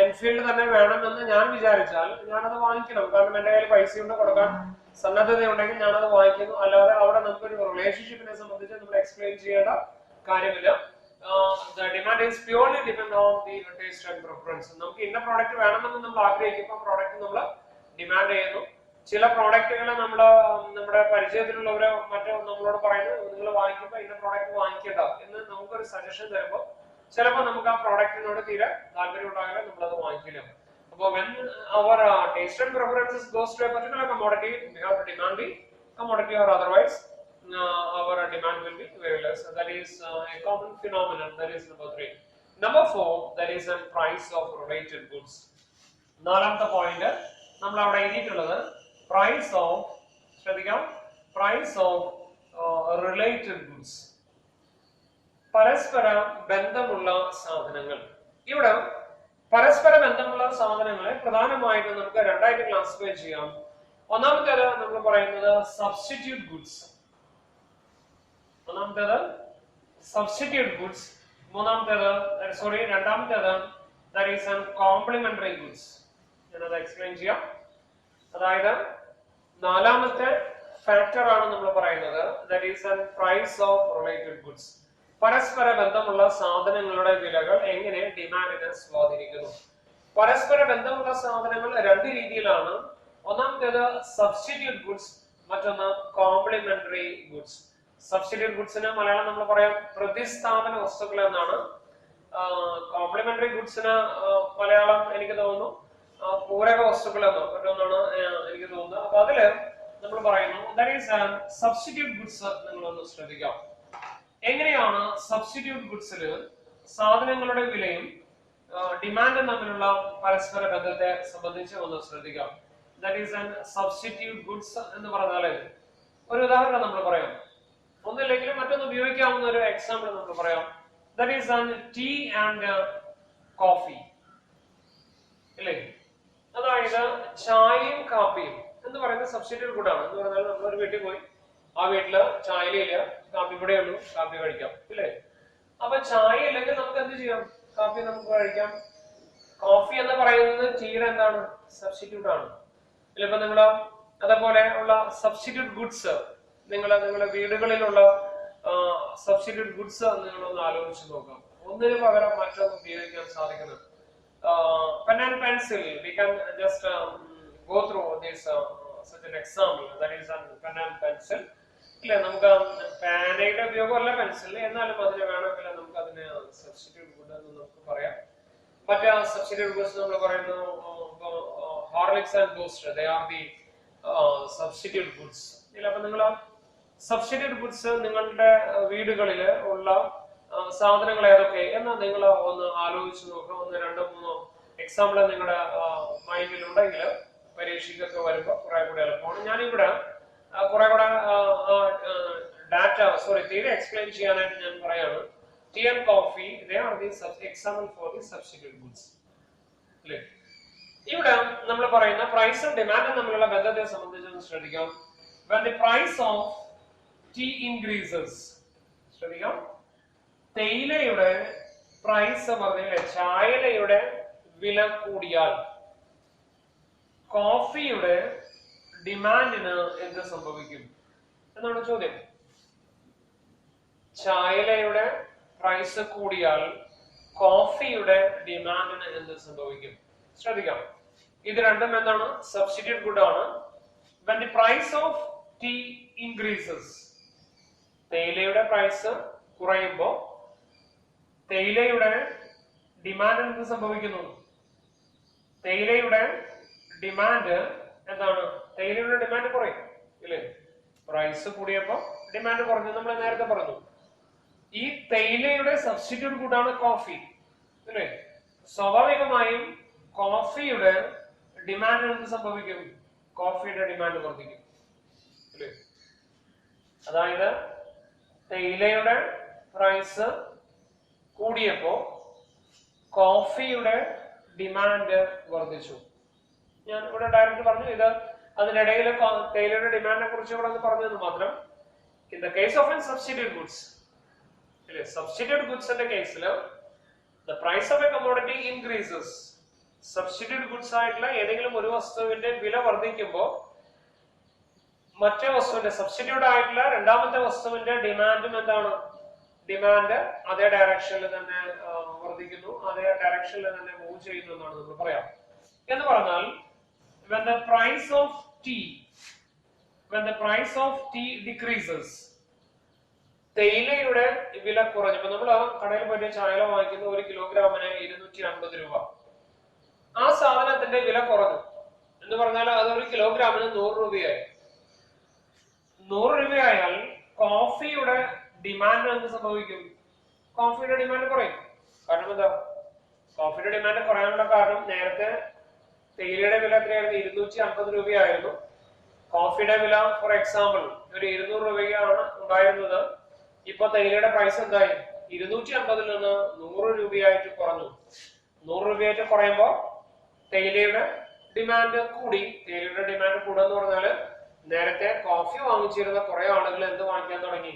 എൻഫീൽഡ് തന്നെ വേണമെന്ന് ഞാൻ വിചാരിച്ചാൽ ഞാനത് വാങ്ങിക്കണം, കാരണം എന്റെ കയ്യിൽ പൈസ കൊടുക്കാൻ സന്നദ്ധതയുണ്ടെങ്കിൽ ഞാനത് വാങ്ങിക്കുന്നു. അല്ലാതെ അവിടെ നമുക്കൊരു റിലേഷൻഷിപ്പിനെ സംബന്ധിച്ച് നമ്മൾ എക്സ്പ്ലെയിൻ ചെയ്യേണ്ട കാര്യമില്ല. The demand is purely depend on the taste and preference. നമുക്ക് ഇന്ന പ്രോഡക്റ്റ് വേണമെന്ന് നമ്മൾ ആഗ്രഹിക്കുമ്പോൾ പ്രോഡക്റ്റ് നമ്മൾ ഡിമാൻഡ് ചെയ്യുന്നു. ചില പ്രോഡക്റ്റുകൾ നമ്മുടെ പരിചയത്തിലുള്ളവരോ മറ്റോ നമ്മളോട് പറയുന്നത് നിങ്ങൾ വാങ്ങിക്കുമ്പോൾ ഇന്ന പ്രോഡക്റ്റ് വാങ്ങിക്കേണ്ട എന്ന് നമുക്കൊരു സജഷൻ തരുമ്പോൾ ചിലപ്പോൾ നമുക്ക് ആ പ്രോഡക്റ്റിനോട് തീരെ താല്പര്യം ഉണ്ടാകില്ല, നമ്മളത് വാങ്ങിക്കില്ല. അപ്പോൾ when our taste and preferences goes to a particular commodity, we have to demand the commodity, or otherwise our demand will be very less. That is a common phenomenon. That is number 3. Number 4, there is a price of related goods. നാലാമത്തെ പോയിന്റ് നമ്മൾ അവിടെ എഴുതിയിട്ടുള്ളത് price of, ശ്രദ്ധിക്കാം, price of related goods. പരസ്പര ബന്ധമുള്ള സാധനങ്ങൾ. ഇവിടെ പരസ്പര ബന്ധമുള്ള സാധനങ്ങളെ പ്രധാനമായിട്ടും നമുക്ക് രണ്ടായിട്ട് ക്ലാസിഫൈ ചെയ്യാം. ഒന്നാമത്തേത് നമ്മൾ പറയുന്നത് സബ്സ്റ്റിറ്റ്യൂട്ട് ഗുഡ്സ്. രണ്ടാമത്തേത് that is an complementary goods. ഞാനത് അത് എക്സ്പ്ലെയിൻ ചെയ്യാം. അതായത് നാലാമത്തെ ഫാക്ടർ ആണ് നമ്മൾ പറയുന്നത്, that is an price of related goods. പരസ്പര ബന്ധമുള്ള സാധനങ്ങളുടെ വിലകൾ എങ്ങനെ ഡിമാൻഡിനെ സ്വാധീനിക്കുന്നു. പരസ്പര ബന്ധമുള്ള സാധനങ്ങൾ രണ്ട് രീതിയിലാണ്. ഒന്നാമത്തേത് സബ്സ്റ്റിറ്റ്യൂട്ട് ഗുഡ്സ്, മറ്റൊന്ന് കോംപ്ലിമെന്ററി ഗുഡ്സ്. സബ്സ്റ്റിറ്റ്യൂട്ട് ഗുഡ്സിന് മലയാളം നമ്മൾ പറയാം പ്രതിസ്ഥാപന വസ്തുക്കൾ എന്നാണ്. കോംപ്ലിമെന്ററി ഗുഡ്സിന് മലയാളം എനിക്ക് തോന്നുന്നു പൂരക വസ്തുക്കൾ എന്നോ മറ്റൊന്നാണ് എനിക്ക് തോന്നുന്നത്. അപ്പൊ അതില് നമ്മൾ പറയുന്നു ദാറ്റ് ഈസ് സബ്സ്റ്റിറ്റ്യൂട്ട് ഗുഡ്സ്. നിങ്ങളൊന്ന് ശ്രദ്ധിക്കാം, എങ്ങനെയാണ് സബ്സ്റ്റിറ്റ്യൂട്ട് ഗുഡ്സില് സാധനങ്ങളുടെ വിലയും ഡിമാൻഡും തമ്മിലുള്ള പരസ്പര ബന്ധത്തെ സംബന്ധിച്ച് ഒന്ന് ശ്രദ്ധിക്കാം. That is an substitute goods എന്ന് പറഞ്ഞാല് ഒരു ഉദാഹരണം നമ്മൾ പറയാം, ഒന്നില്ലെങ്കിലും മറ്റൊന്ന് ഉപയോഗിക്കാവുന്ന ഒരു എക്സാമ്പിൾ നമ്മൾ പറയാം. That is an tea and coffee അല്ലേ. അതായത് ചായയും കാപ്പിയും എന്ന് പറയുന്ന സബ്സ്റ്റിറ്റ്യൂട്ട് ഗുഡാണ്. എന്ന് പറഞ്ഞാൽ നമ്മളൊരു വീട്ടിൽ പോയി, ആ വീട്ടില് ചായയിലില്ല, കാപ്പി ഇവിടെ ഉള്ളൂ, കാപ്പി കഴിക്കാം ഇല്ലേ. അപ്പൊ ചായ ഇല്ലെങ്കിൽ നമുക്ക് എന്ത് ചെയ്യാം, കാപ്പി നമുക്ക് കഴിക്കാം. കോഫി എന്ന് പറയുന്നത് ടീയുടെ എന്താണ്, സബ്സ്റ്റിറ്റ്യൂട്ട് ആണ്. ഇപ്പൊ നിങ്ങള് അതേപോലെ ഉള്ള സബ്സ്റ്റിറ്റ്യൂട്ട് ഗുഡ്സ് നിങ്ങളുടെ വീടുകളിലുള്ള സബ്സ്റ്റിറ്റ്യൂട്ട് ഗുഡ്സ് നിങ്ങളൊന്ന് ആലോചിച്ച് നോക്കാം. ഒന്നിന് പകരം മറ്റൊന്ന് ഉപയോഗിക്കാൻ സാധിക്കുന്നത്. Pen and pencil, we can just go through this such an example, that is a pen and pencil. ഇല്ലേ, നമുക്ക് പേനയുടെ ഉപയോഗമല്ല പെൻസിൽ, എന്നാലും അതിന് വേണമെങ്കിൽ നമുക്ക് അതിന് സബ്സ്റ്റിറ്റ്യൂട്ട് ഗുഡ് എന്ന് നമുക്ക് പറയാം. മറ്റേ സബ്സ്റ്റിറ്റ്യൂട്ട് ഗുഡ്സ് നമ്മൾ പറയുന്നു Horlicks and boost, they are the substitute goods. ഇല്ല, അപ്പൊ നിങ്ങൾ സബ്സ്റ്റിറ്റ്യൂട്ട് ഗുഡ്സ് നിങ്ങളുടെ വീടുകളിൽ ഉള്ള സാധനങ്ങൾ ഏതൊക്കെ എന്ന് നിങ്ങൾ ഒന്ന് ആലോചിച്ച് നോക്കുക. ഒന്ന് രണ്ടോ മൂന്നോ എക്സാമ്പിൾ നിങ്ങളുടെ മൈൻഡിൽ ഉണ്ടെങ്കിൽ പരീക്ഷയ്ക്കൊക്കെ വരുമ്പോൾ കുറെ കൂടെ എളുപ്പമാണ്. ഞാനിവിടെ കുറെ കൂടെ തീരെ എക്സ്പ്ലെയിൻ ചെയ്യാനായിട്ട് ഞാൻ പറയാണ്. Tea and coffee, they are the example for the substitute goods അല്ലേ. ഇവിടെ നമ്മൾ പറയുന്ന പ്രൈസും ഡിമാൻഡും തമ്മിലുള്ള ബന്ധത്തെ സംബന്ധിച്ച് ശ്രദ്ധിക്കാം. when the price of tea increases, ശ്രദ്ധിക്കാം, തേയിലയുടെ പ്രൈസ് പറഞ്ഞില്ലേ, ചായയുടെ വില കൂടിയാൽ കോഫിയുടെ ഡിമാൻഡിന് എന്ത് സംഭവിക്കും എന്നാണ് ചോദ്യം. ചായയുടെ പ്രൈസ് കൂടിയാൽ കോഫിയുടെ ഡിമാൻഡിന് എന്ത് സംഭവിക്കും? ശ്രദ്ധിക്കാം, ഇത് രണ്ടും എന്താണ്, സബ്സ്റ്റിറ്റ്യൂട്ട് ഗുഡ് ആണ്. when the price of tea increases, തേയിലയുടെ പ്രൈസ് കുറയുമ്പോൾ തേയിലയുടെ ഡിമാൻഡ് എന്ത് സംഭവിക്കുന്നു? തേയിലയുടെ ഡിമാൻഡ് എന്താണ്? തേയിലയുടെ ഡിമാൻഡ് കുറയും ഇല്ലേ. പ്രൈസ് കൂടിയപ്പോൾ ഡിമാൻഡ് കുറഞ്ഞു, നമ്മൾ നേരത്തെ പറഞ്ഞു. ഈ തേയിലയുടെ സബ്സ്റ്റിറ്റ്യൂട്ട് ഗുഡാണ് കോഫി അല്ലേ. സ്വാഭാവികമായും കോഫിയുടെ ഡിമാൻഡ് എന്ത് സംഭവിക്കും? കോഫിയുടെ ഡിമാൻഡ് വർദ്ധിക്കും അല്ലേ. അതായത് തേയിലയുടെ പ്രൈസ് കൂടിയപ്പോ കോഫിയുടെ ഡിമാൻഡ് വർദ്ധിച്ചു. ഞാൻ ഇവിടെ ഡയറക്റ്റ് പറഞ്ഞു, ഇത് അതിനിടയിൽ തേയിലയുടെ ഡിമാൻഡിനെ കുറിച്ച് ഇവിടെ ഒന്ന് പറഞ്ഞത് മാത്രം. In the case of substitute goods അല്ലേ, സബ്സ്റ്റിറ്റ്യൂട്ട് ഗുഡ്സിന്റെ കേസിൽ the price of a commodity increases. Substitute goods ആയിട്ടുള്ള ഏതെങ്കിലും ഒരു വസ്തുവിന്റെ വില വർദ്ധിക്കുമ്പോൾ മറ്റേ വസ്തുവിന്റെ സബ്സ്റ്റിറ്റ്യൂട്ട് ആയിട്ടുള്ള രണ്ടാമത്തെ വസ്തുവിന്റെ ഡിമാൻഡും എന്താണ്? ഡിമാൻഡ് അതേ ഡയറക്ഷനിൽ തന്നെ വർദ്ധിക്കുന്നു, അതേ ഡയറക്ഷനിൽ തന്നെ മൂവ് ചെയ്യുന്നു എന്നാണ് നമ്മൾ പറയാം. എന്ന് പറഞ്ഞാൽ when the price of tea decreases, തേയിലയുടെ വില കുറഞ്ഞു. ഇപ്പൊ നമ്മൾ കടയിൽ പോയിട്ട് ചായ വാങ്ങിക്കുന്ന 1 കിലോഗ്രാമിന് 250 രൂപ. ആ സാധനത്തിന്റെ വില കുറഞ്ഞു എന്ന് പറഞ്ഞാൽ അത് 1 കിലോഗ്രാമിന് 100 രൂപയായി. 100 രൂപയായാൽ കോഫിയുടെ ഡിമാൻഡ് എന്ത് സംഭവിക്കും? കോഫിയുടെ ഡിമാൻഡ് കുറയും. കാരണം എന്താ? കോഫിയുടെ ഡിമാൻഡ് കുറയാനുള്ള കാരണം നേരത്തെ തേയിലയുടെ വില എത്രയായിരുന്നു? 250 രൂപയായിരുന്നു. കോഫിയുടെ വില ഫോർ എക്സാമ്പിൾ ഒരു 200 രൂപയാണ് ഉണ്ടായിരുന്നത്. ഇപ്പൊ തേയിലയുടെ പ്രൈസ് എന്തായി? 250-ൽ നിന്ന് 100 രൂപയായിട്ട് കുറഞ്ഞു. 100 രൂപയായിട്ട് കുറയുമ്പോൾ തേയിലയുടെ ഡിമാൻഡ് കൂടി. തേയിലയുടെ ഡിമാൻഡ് കൂടുക എന്ന് പറഞ്ഞാല് നേരത്തെ കോഫി വാങ്ങിച്ചിരുന്ന കുറെ ആളുകൾ എന്ത് വാങ്ങിക്കാൻ തുടങ്ങി?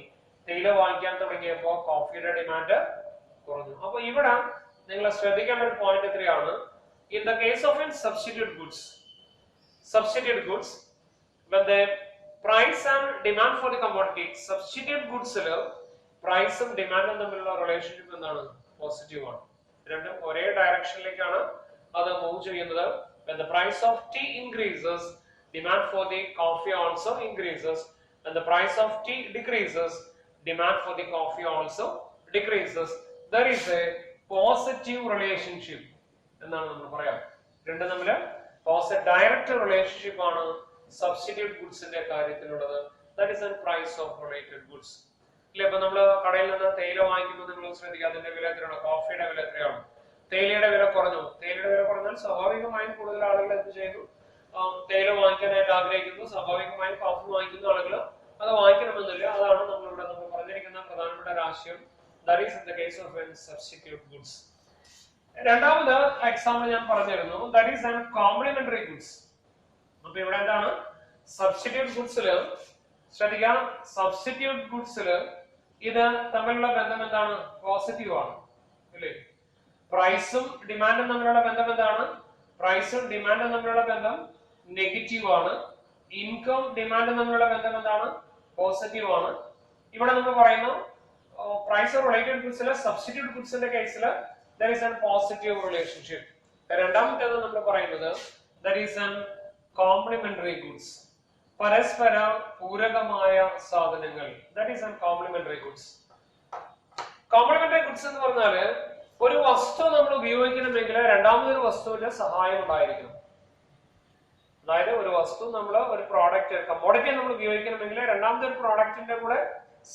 തേയില വാങ്ങിക്കാൻ തുടങ്ങിയപ്പോ കോഫിയുടെ ഡിമാൻഡ് കുറഞ്ഞു. അപ്പൊ ഇവിടെ നിങ്ങൾ ശ്രദ്ധിക്കേണ്ട ഒരു പോയിന്റ് എത്രയാണ്? In the case of substitute goods, when the price and demand for the commodity, substitute goods price and demand തമ്മിലുള്ള റിലേഷൻഷിപ്പ് എന്താണ്? പോസിറ്റീവ് ആണ്. രണ്ടും ഒരേ ഡയറക്ഷനിലേക്കാണ് അത് മൂവ് ചെയ്യുന്നത്. When the price of tea increases, demand for the coffee also increases. When the price of tea decreases, demand for the coffee also decreases. There is a positive relationship എന്നാണ് നമ്മൾ പറയാം. രണ്ടും തമ്മിൽ ഡയറക്റ്റ് റിലേഷൻഷിപ്പ് ആണ് സബ്സ്റ്റിറ്റ്യൂട്ട് ഗുഡ്സിന്റെ കാര്യത്തിലുള്ളത്. That is a price of related goods. ഇല്ല, ഇപ്പൊ നമ്മള് കടയിൽ നിന്ന് തേയില വാങ്ങിക്കുമ്പോൾ നിങ്ങൾ ശ്രദ്ധിക്കുക, അതിന്റെ വില എത്രയാണ്? കോഫിയുടെ വില എത്രയാണ്? തേയിലയുടെ വില കുറഞ്ഞു. തേയിലയുടെ വില കുറഞ്ഞാൽ സ്വാഭാവികമായും കൂടുതൽ ആളുകൾ എന്ത് ചെയ്യുന്നു? തേയില വാങ്ങിക്കാനായിട്ട് ആഗ്രഹിക്കുന്നു. സ്വാഭാവികമായും കോഫി വാങ്ങിക്കുന്ന ആളുകൾ അത് വാങ്ങിക്കണമെന്നില്ല. അതാണ് നമ്മൾ പറഞ്ഞിരിക്കുന്ന പ്രധാനപ്പെട്ട ഒരു ആശയം. That is in the case of substitute goods. രണ്ടാമത് എക്സാമ്പിൾ ഞാൻ പറഞ്ഞിരുന്നു, that is and complementary goods. അപ്പൊ ഇവിടെ എന്താണ്? സബ്സ്റ്റിറ്റ്യൂട്ട് ഗുഡ്സില് ശ്രദ്ധിക്കാം, സബ്സ്റ്റിറ്റ്യൂട്ട് ഗുഡ്സില് ഇത് തമ്മിലുള്ള ബന്ധം എന്താണ്? പോസിറ്റീവ് ആണ്, അല്ലേ? പ്രൈസും ഡിമാൻഡും തമ്മിലുള്ള ബന്ധം എന്താണ്? പ്രൈസും ഡിമാൻഡും തമ്മിലുള്ള ബന്ധം നെഗറ്റീവ് ആണ്. ഇൻകം ഡിമാൻഡും തമ്മിലുള്ള ബന്ധം എന്താണ്? പോസിറ്റീവ് ആണ്. ഇവിടെ നമ്മൾ പറയുന്നു പ്രൈസ് ഓഫ് റിലേറ്റഡ് ഗുഡ്സിലെ സബ്സ്റ്റിറ്റ്യൂട്ട് ഗുഡ്സിന്റെ കേസിൽ there is a positive relationship. രണ്ടാമത്തേത് നമ്മൾ പറയുന്നത് that is an complementary goods. പരസ്പര പൂരകമായ സാധനങ്ങൾ. That is an complementary goods. Complementary goods എന്ന് പറഞ്ഞാൽ ഒരു വസ്തു നമ്മൾ ഉപയോഗിക്കണമെങ്കിൽ രണ്ടാമതൊരു വസ്തുവിന്റെ സഹായം ഉണ്ടായിരിക്കണം. അതായത് ഒരു വസ്തു നമ്മൾ ഒരു പ്രോഡക്റ്റ് കമ്മോഡിറ്റി നമ്മൾ ഉപയോഗിക്കണമെങ്കിൽ രണ്ടാമതൊരു പ്രോഡക്റ്റിന്റെ കൂടെ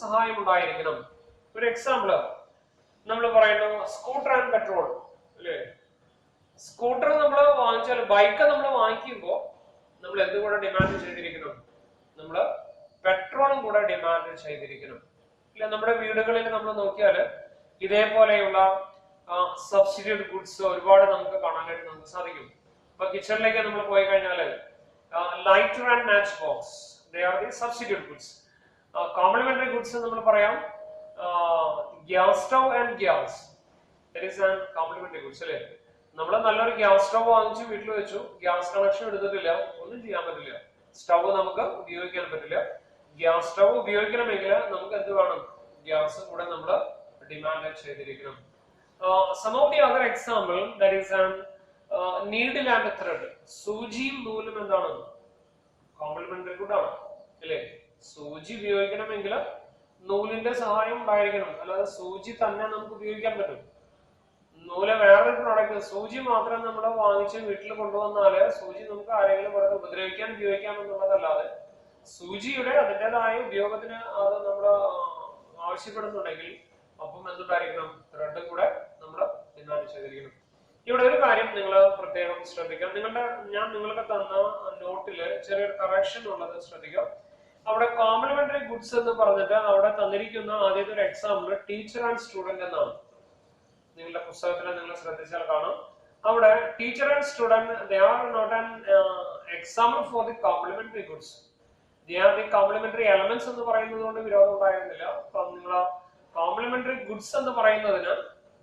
സഹായം ഉണ്ടായിരിക്കണം. ഒരു എക്സാമ്പിള് നമ്മൾ പറയുന്നു സ്കൂട്ടർ ആൻഡ് പെട്രോൾ, അല്ലേ? സ്കൂട്ടർ നമ്മൾ വാങ്ങിച്ചാൽ, ബൈക്ക് നമ്മൾ വാങ്ങിക്കുമ്പോൾ നമ്മൾ എന്തും കൂടെ ഡിമാൻഡ് ചെയ്തിരിക്കണം? നമ്മൾ പെട്രോളും കൂടെ ഡിമാൻഡ് ചെയ്തിരിക്കണം. ഇല്ല, നമ്മുടെ വീടുകളിൽ നമ്മൾ നോക്കിയാൽ ഇതേപോലെയുള്ള സബ്സ്റ്റിറ്റ്യൂട്ട് ഗുഡ്സ് ഒരുപാട് നമുക്ക് കാണാനായിട്ട് നമുക്ക് സാധിക്കും. ഇപ്പൊ കിച്ചണിലേക്ക് നമ്മൾ പോയി കഴിഞ്ഞാല് lighter and match box, they are the substitute goods. Complementary goods നമ്മൾ പറയാം gas stove and gas, that is an complementary goods, അല്ലേ? നമ്മൾ നല്ലൊരു ഗ്യാസ് സ്റ്റവ് വാങ്ങിച്ചു വീട്ടിൽ വെച്ചു, ഗ്യാസ് കണക്ഷൻ എടുത്തിട്ടില്ല, ഒന്നും ചെയ്യാൻ പറ്റില്ല. സ്റ്റവ് നമുക്ക് ഉപയോഗിക്കാൻ പറ്റില്ല. ഗ്യാസ് സ്റ്റവ് ഉപയോഗിക്കണമെങ്കിൽ നമുക്ക് എന്ത് വേണം? ഗ്യാസ് കൂടെ നമ്മൾ ഡിമാൻഡ് ചെയ്തിരിക്കണം. Some of the other example, that is an needle and thread. സൂചിയും നൂലും എന്താണ്? കോംപ്ലിമെന്ററി ഗുഡ് ആണ്, അല്ലേ? സൂചി ഉപയോഗിക്കണമെങ്കിൽ നൂലിന്റെ സഹായം ഉണ്ടായിരിക്കണം, അല്ലാതെ സൂചി തന്നെ നമുക്ക് ഉപയോഗിക്കാൻ പറ്റും. നൂല് വേറൊരു പ്രോഡക്റ്റ്, സൂചി മാത്രം നമ്മൾ വാങ്ങിച്ച് വീട്ടിൽ കൊണ്ടുവന്നാല് സൂചി നമുക്ക് ആരെങ്കിലും വെറുതെ ഉപദ്രവിക്കാൻ ഉപയോഗിക്കാം എന്നുള്ളതല്ലാതെ സൂചിയുടെ അതിൻ്റെതായ ഉപയോഗത്തിന് അത് നമ്മൾ ആവശ്യപ്പെടുന്നുണ്ടെങ്കിൽ അപ്പം എന്തുണ്ടായിരിക്കണം? ത്രെഡ് കൂടെ നമ്മൾ ഡിമാൻഡ് ചെയ്തിരിക്കണം. ഇവിടെ ഒരു കാര്യം നിങ്ങൾ പ്രത്യേകം ശ്രദ്ധിക്കാം. ഞാൻ നിങ്ങൾക്ക് തന്ന നോട്ടില് ചെറിയൊരു കറക്ഷൻ ഉള്ളത് ശ്രദ്ധിക്കാം. അവിടെ കോംപ്ലിമെന്ററി ഗുഡ്സ് എന്ന് പറഞ്ഞിട്ട് അവിടെ തന്നിരിക്കുന്ന ആദ്യത്തെ ഒരു എക്സാമ്പിൾ ടീച്ചർ ആൻഡ് സ്റ്റുഡന്റ് എന്നാണ്. നിങ്ങളുടെ പുസ്തകത്തിൽ നിങ്ങൾ ശ്രദ്ധിച്ചാൽ കാണാം, അവിടെ teacher and student they are not an example for the complementary goods. They are the complementary elements എന്ന് പറയുന്നത് കൊണ്ട് വിരോധം ഉണ്ടായിരുന്നില്ല. അപ്പം നിങ്ങൾ കോംപ്ലിമെന്ററി ഗുഡ്സ് എന്ന് പറയുന്നതിന്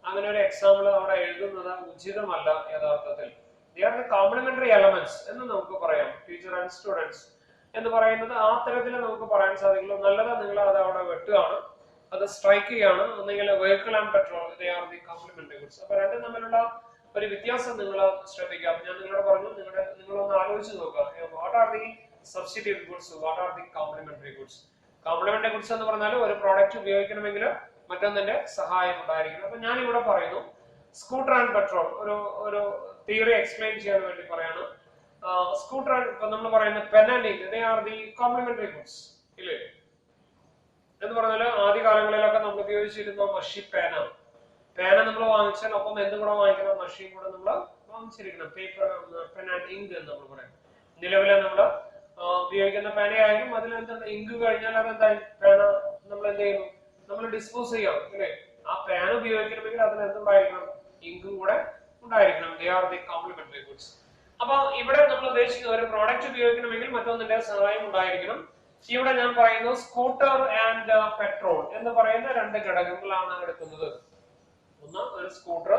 അങ്ങനെ ഒരു എക്സാമ്പിൾ അവിടെ എഴുതുന്നത് ഉചിതമല്ല യഥാർത്ഥത്തിൽ. They are the complementary elements എന്ന് നമുക്ക് പറയാം. ടീച്ചർ ആൻഡ് സ്റ്റുഡൻസ് എന്ന് പറയുന്നത് ആ തരത്തിൽ നമുക്ക് പറയാൻ സാധിക്കുള്ളൂ. നല്ലത് നിങ്ങൾ അത് അവിടെ വെട്ടുകയാണ്, അത് സ്ട്രൈക്ക് ചെയ്യാണ്. ഒന്നെങ്കിൽ vehicle and petrol, they are the complementary goods. അപ്പൊ രണ്ടും തമ്മിലുള്ള ഒരു വ്യത്യാസം നിങ്ങൾ ശ്രദ്ധിക്കാം. ഞാൻ നിങ്ങളോട് പറഞ്ഞു, നിങ്ങളൊന്ന് ആലോചിച്ച് നോക്കുക. What are the substitute goods, what are the complementary goods? Complementary goods എന്ന് പറഞ്ഞാൽ ഒരു പ്രോഡക്റ്റ് ഉപയോഗിക്കണമെങ്കിൽ മറ്റൊന്നിന്റെ സഹായം ഉണ്ടായിരിക്കണം. അപ്പൊ ഞാൻ ഇവിടെ പറയുന്നു സ്കൂട്ടർ ആൻഡ് പെട്രോൾ ഒരു തിയറി എക്സ്പ്ലെയിൻ ചെയ്യാൻ വേണ്ടി പറയാണ്. സ്കൂട്ടർ ഇപ്പൊ നമ്മൾ പറയുന്ന pen and ink, they are the complementary goods, ഇല്ലേ? എന്ന് പറഞ്ഞാൽ ആദ്യകാലങ്ങളിലൊക്കെ നമ്മൾ ഉപയോഗിച്ചിരുന്ന മഷി പേന നമ്മൾ വാങ്ങിച്ചാൽ ഒപ്പം എന്തും കൂടെ വാങ്ങിക്കണം? മഷിയും കൂടെ നമ്മൾ വാങ്ങിച്ചിരിക്കണം. പേപ്പർ പെൻ ആൻഡ് ഇങ്ക് എന്ന് നമ്മൾ പറയാം. നിലവിലെ നമ്മൾ ഉപയോഗിക്കുന്ന പേനയായാലും അതിൽ എന്താണ് ഇങ്ക് കഴിഞ്ഞാൽ അതെന്തായി പേന നമ്മൾ എന്ത് ചെയ്യുന്നു? നമ്മൾ ഡിസ്പോസ് ചെയ്യാം, അല്ലേ? ആ പേന ഉപയോഗിക്കണമെങ്കിൽ അതിന് എന്തുണ്ടായിരിക്കണം? ഇങ്കും കൂടെ ഉണ്ടായിരിക്കണം. They are the complementary goods. അപ്പൊ ഇവിടെ നമ്മൾ ഉദ്ദേശിക്കുന്ന ഒരു പ്രോഡക്റ്റ് ഉപയോഗിക്കണമെങ്കിൽ മറ്റൊന്നിന്റെ സഹായം ഉണ്ടായിരിക്കണം. ഇവിടെ ഞാൻ പറയുന്നു സ്കൂട്ടർ ആൻഡ് പെട്രോൾ എന്ന് പറയുന്ന രണ്ട് ഘടകങ്ങളാണ് എടുക്കുന്നത്. ഒന്ന് ഒരു സ്കൂട്ടർ,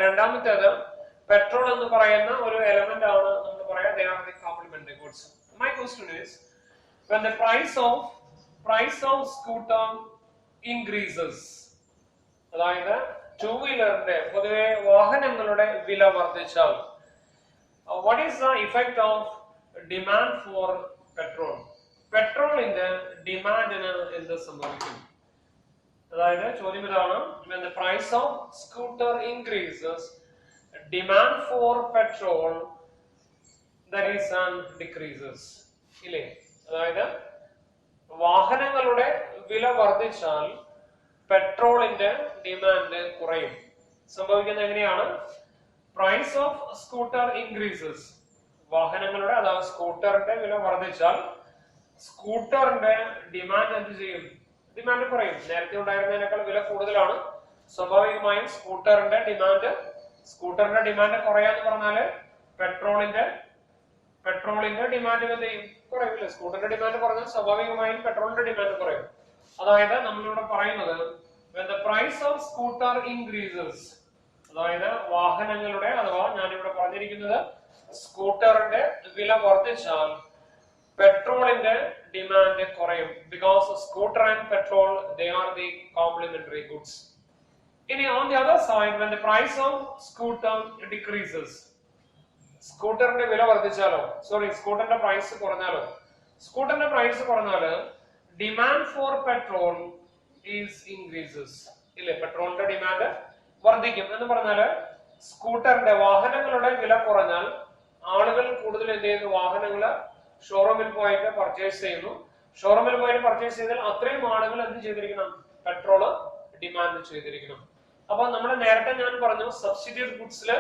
രണ്ടാമത്തേത് പെട്രോൾ എന്ന് പറയുന്ന ഒരു എലമെന്റ് ആണ് നമ്മൾ പറയാ they are the complementary goods. My question is, when the price of scooter increases, അതായത് ടൂ വീലറിന്റെ പൊതുവെ വാഹനങ്ങളുടെ വില വർദ്ധിച്ചാൽ what is the effect of demand for petrol? പെട്രോളിന്റെ ഡിമാൻഡിന് എന്ത് സംഭവിക്കും? അതായത് ചോദ്യം ഇതാണ്, when the price of scooter increases, demand for petrol there is an decreases. ഇല്ലേ? അതായത് വാഹനങ്ങളുടെ വില വർദ്ധിച്ചാൽ പെട്രോളിന്റെ ഡിമാൻഡ് കുറയും. സംഭവിക്കുന്നത് എങ്ങനെയാണ്? പ്രൈസ് ഓഫ് സ്കൂട്ടർ ഇൻക്രീസസ്, വാഹനങ്ങളുടെ അതായത് സ്കൂട്ടറിന്റെ വില വർദ്ധിച്ചാൽ സ്കൂട്ടറിന്റെ ഡിമാൻഡ് എന്ത് ചെയ്യും? ഡിമാൻഡ് കുറയും. നേരത്തെ ഉണ്ടായിരുന്നതിനേക്കാൾ വില കൂടുതലാണ്, സ്വാഭാവികമായും സ്കൂട്ടറിന്റെ ഡിമാൻഡ് കുറയാന്ന് പറഞ്ഞാല് പെട്രോളിന്റെ ഡിമാൻഡ് എന്ത് ചെയ്യും? കുറയില്ല. സ്കൂട്ടറിന്റെ ഡിമാൻഡ് കുറഞ്ഞാൽ സ്വാഭാവികമായും പെട്രോളിന്റെ ഡിമാൻഡ് കുറയും. അതായത് നമ്മളിവിടെ പറയുന്നത് when the price of scooter increases, അതായത് വാഹനങ്ങളുടെ അഥവാ ഞാനിവിടെ പറഞ്ഞിരിക്കുന്നത് സ്കൂട്ടറിന്റെ വില വർദ്ധിച്ചാൽ പെട്രോളിന്റെ ഡിമാൻഡ് കുറയും. Because scooter and petrol they are the complementary goods. ഇനി on the other side, when the price of scooter decreases, സ്കൂട്ടറിന്റെ വില വർദ്ധിച്ചാലോ സ്കൂട്ടറിന്റെ പ്രൈസ് കുറഞ്ഞാല് demand for petrol is increases. ഇല്ലേ? പെട്രോളിന്റെ ഡിമാൻഡ് വർദ്ധിക്കും എന്ന് പറഞ്ഞാല് സ്കൂട്ടറിന്റെ വാഹനങ്ങളുടെ വില കുറഞ്ഞാൽ ആളുകൾ കൂടുതൽ എന്ത് ചെയ്യുന്നു? വാഹനങ്ങള് ഷോറൂമിൽ പോയിട്ട് പർച്ചേസ് ചെയ്യുന്നു. ഷോറൂമിൽ പോയിട്ട് പർച്ചേസ് ചെയ്താൽ അത്രയും ആളുകൾ എന്ത് ചെയ്തിരിക്കണം? പെട്രോള് ഡിമാൻഡ് ചെയ്തിരിക്കണം. അപ്പൊ നമ്മൾ നേരത്തെ ഞാൻ പറഞ്ഞു സബ്സ്റ്റിറ്റ്യൂട്ട് ഗുഡ്സില്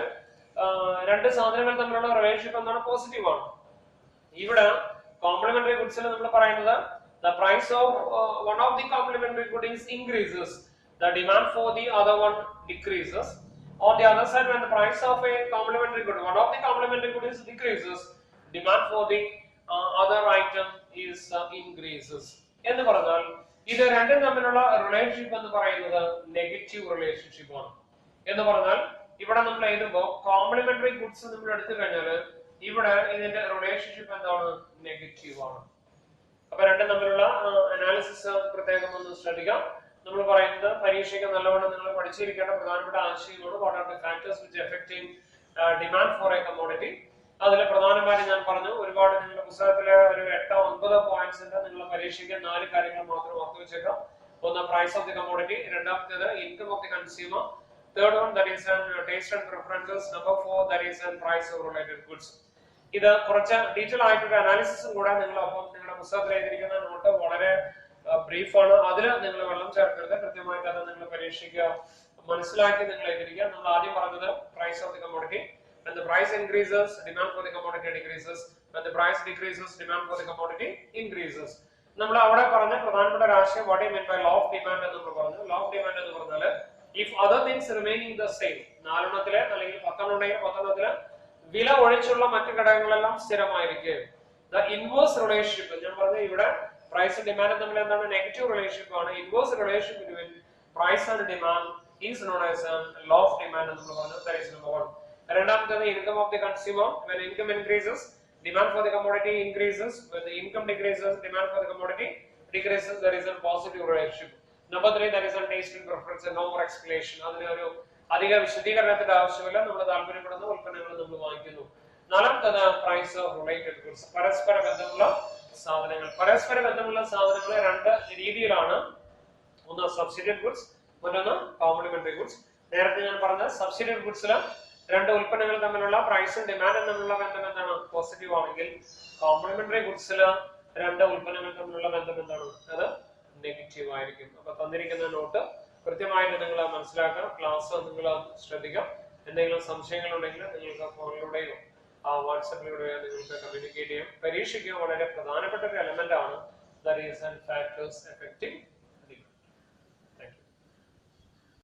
രണ്ട് സാധനങ്ങൾ തമ്മിലുള്ള റിലേഷൻഷിപ്പ് എന്താണ്? പോസിറ്റീവ് ആണ്. ഇവിടെ കോംപ്ലിമെന്ററി ഗുഡ്സിൽ നമ്മൾ പറയുന്നത് the price of one of the complementary goods increases, the demand for the other one decreases. On the other side, when the price of a complementary good, one of the complementary goods decreases, demand for the other item is increases. എന്ന് പറഞ്ഞാൽ ഇത് രണ്ടും തമ്മിലുള്ള റിലേഷൻഷിപ്പ് എന്ന് പറയുന്നത് നെഗറ്റീവ് റിലേഷൻഷിപ്പ് ആണ്. എന്ന് പറഞ്ഞാൽ ഇവിടെ നമ്മൾ എഴുതുമ്പോൾ കോംപ്ലിമെന്ററി ഗുഡ്സ് നമ്മൾ എടുത്തു കഴിഞ്ഞാൽ ഇവിടെ ഇതിന്റെ റിലേഷൻഷിപ്പ് എന്താണ്? നെഗറ്റീവ് ആണ്. അപ്പൊ രണ്ടും തമ്മിലുള്ള അനാലിസിസ് പ്രത്യേകം ഒന്ന് ശ്രദ്ധിക്കാം. നമ്മൾ പറയുന്നത് പരീക്ഷയ്ക്ക് നല്ലവണ്ണം നിങ്ങൾ പഠിച്ചിരിക്കേണ്ട പ്രധാനപ്പെട്ട ആശയമാണ് what are the factors which affecting demand for a commodity. അതിൽ പ്രധാനമായും ഞാൻ പറഞ്ഞു ഒരുപാട് നിങ്ങളുടെ പുസ്തകത്തിലെ ഒരു 8-9 പോയിന്റ്സ് ഉണ്ട്. നിങ്ങൾ പരീക്ഷയ്ക്ക് 4 കാര്യങ്ങൾ മാത്രം ഓർത്തു വെച്ചേക്കാം. ഒന്ന് പ്രൈസ് ഓഫ് ദി കമ്മോഡിറ്റി, രണ്ടാമത്തേത് income of the consumer, third one that is taste and preferences, number 4 that is price of related goods. ഇത് കുറച്ച് ഡീറ്റെയിൽ ആയിട്ടൊരു അനാലിസിസും കൂടെ നിങ്ങൾ അപ്പം നിങ്ങളുടെ പുസ്തകത്തിൽ എഴുതിയിരിക്കുന്ന നോട്ട് വളരെ ബ്രീഫാണ്. അതിൽ നിങ്ങൾ വെള്ളം ചേർക്കരുത്. കൃത്യമായിട്ട് അത് നിങ്ങൾ പരീക്ഷയ്ക്ക് മനസ്സിലാക്കി നിങ്ങൾ എഴുതിയിരിക്കുക. നമ്മൾ ആദ്യം പറഞ്ഞത് price of the commodity. When the price increases, demand for the commodity decreases. When the price decreases, demand for the commodity increases. നമ്മൾ അവിടെ പറഞ്ഞ പ്രധാനപ്പെട്ട രാശിയം what I mean by law of demand എന്ന് നമ്മൾ പറഞ്ഞു. law of demand എന്ന് പറഞ്ഞാൽ if other things remaining the same, 4 അല്ലെങ്കിൽ 10 വില ഒഴിച്ചുള്ള മറ്റു ഘടകങ്ങളെല്ലാം സ്ഥിരമായിരിക്കും. The inverse relationship ഞാൻ പറഞ്ഞു ഇവിടെ പ്രൈസ് ഡിമാൻഡ് തമ്മിൽ എന്താണ്? നെഗറ്റീവ് റിലേഷൻഷിപ്പ് ആണ്. Inverse relationship between price and demand is known as law of demand എന്ന് നമ്മൾ പറഞ്ഞു. That is number 1. രണ്ടാമത്തേത് income of the consumer. When income increases, demand for the commodity increases. When the income decreases, demand for the commodity decreases. There is a positive relationship. Number 3, there is a taste and preference. No more explanation. അതിന് ഒരു അധിക വിശദീകരണത്തിന്റെ ആവശ്യമില്ല. നമ്മൾ താല്പര്യപ്പെടുന്ന ഉൽപ്പന്നങ്ങൾ നമ്മൾ വാങ്ങിക്കുന്നു. നാലാമത്തേത് പ്രൈസ് ഓഫ് റിലേറ്റഡ് ഗുഡ്സ്. പരസ്പര ബന്ധമുള്ള സാധനങ്ങൾ. പരസ്പര ബന്ധമുള്ള സാധനങ്ങൾ രണ്ട് രീതിയിലാണ്. ഒന്ന് സബ്സ്റ്റിറ്റ്യൂട്ട് ഗുഡ്സ്, മറ്റൊന്ന് കോംപ്ലിമെന്ററി ഗുഡ്സ്. നേരത്തെ ഞാൻ പറഞ്ഞ സബ്സ്റ്റിറ്റ്യൂട്ട് ഗുഡ്സിൽ രണ്ട് ഉൽപ്പന്നങ്ങൾ തമ്മിലുള്ള പ്രൈസും ഡിമാൻഡും തമ്മിലുള്ള ബന്ധം എന്താണ്? പോസിറ്റീവ് ആണെങ്കിൽ കോംപ്ലിമെന്ററി ഗുഡ്സിൽ രണ്ട് ഉൽപ്പന്നങ്ങൾ തമ്മിലുള്ള ബന്ധം എന്താണ്? അത് നെഗറ്റീവ് ആയിരിക്കും. അപ്പൊ തന്നിരിക്കുന്ന നോട്ട് കൃത്യമായിട്ട് നിങ്ങൾ മനസ്സിലാക്കുക. ക്ലാസ് നിങ്ങൾ ശ്രദ്ധിക്കാം. എന്തെങ്കിലും സംശയങ്ങൾ ഉണ്ടെങ്കിൽ നിങ്ങൾക്ക് ഫോണിലൂടെയോ വാട്സാപ്പിലൂടെയോ നിങ്ങൾക്ക് കമ്മ്യൂണിക്കേറ്റ് ചെയ്യാം. പരീക്ഷയ്ക്ക് വളരെ പ്രധാനപ്പെട്ട ഒരു എലമെന്റ് ആണ് that is factors affecting